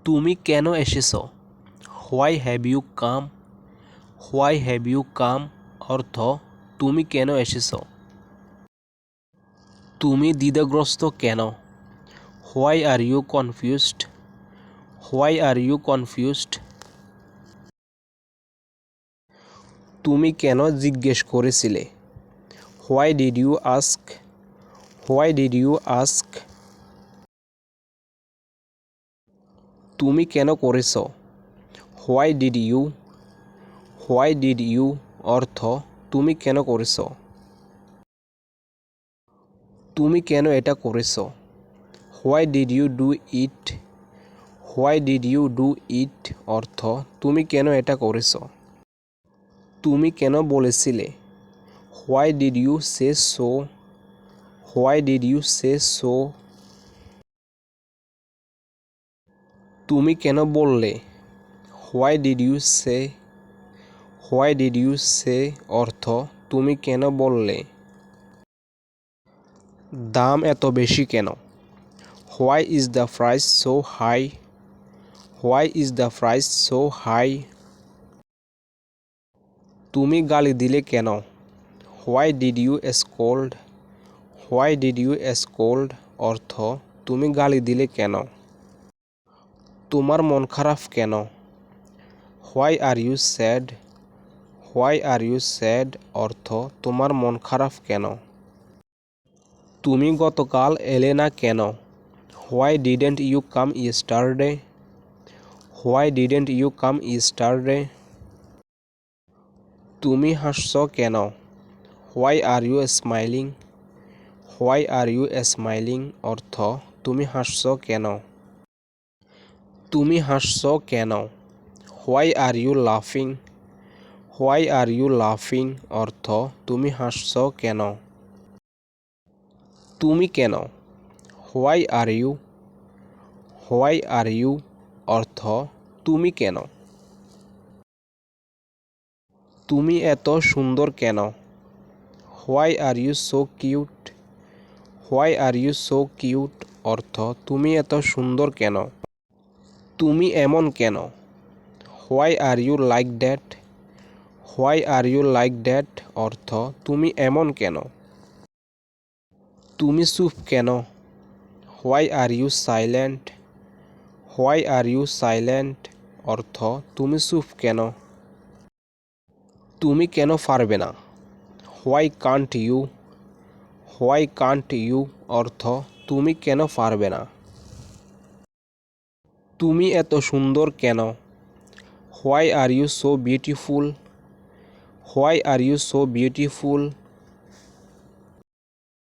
তুমি কেন এসেছো? Why have you come? Why have you come অর্থ তুমি কেন এসেছো? তুমি দ্বিধাগ্রস্ত কেন? Why are you confused? Why are you confused? তুমি কেন জিজ্ঞেস করেছিলে? Why did you ask? Why did you ask? তুমি কেন করেছো? Why did you? Why did you অর্থ তুমি কেন করেছো? তুমি কেন এটা করেছো? Why did you do it? Why did you do it অর্থ তুমি কেন এটা করেছো? তুমি কেন বলেছিলে? Why did you say so? Why did you say so? তুমি কেন বললে? Why did you say? Why did you say অর্থ তুমি কেন বললে? দাম এত বেশি কেন? Why is the price so high? Why is the price so high? তুমি গালি দিলে কেন? Why did you scold? Why did you scold অর্থ তুমি গালি দিলে কেন? তোমার মন খারাপ কেন? Why are you sad? Why are you sad অর্থ তোমার মন খারাপ কেন? তুমি গতকাল এলে না কেন? Why didn't you come yesterday? Why didn't you come yesterday? তুমি হাসছো কেন? Why are you smiling? Why are you smiling অর্থ তুমি হাসছো কেন? তুমি হাসছো কেন? হোয়াই আর ইউ লাফিং? হোয়াই আর ইউ লাফিং অর্থ তুমি হাসছো কেন? তুমি কেন? Why are you? Why are you অর্থ তুমি কেন? তুমি এত সুন্দর কেন? Why are you so cute? Why are you so cute অর্থ তুমি এত সুন্দর কেন? তুমি এমন কেন? Why are you like that? Why are you like that অর্থ তুমি এমন কেন? তুমি চুপ কেন? Why are you silent? Why are you silent অর্থ তুমি চুপ কেন? তুমি কেন পারবে না? Why can't you? Why can't you অর্থ তুমি কেন পারবে না? তুমি এত সুন্দর কেন? Why are you so beautiful? Why are you so beautiful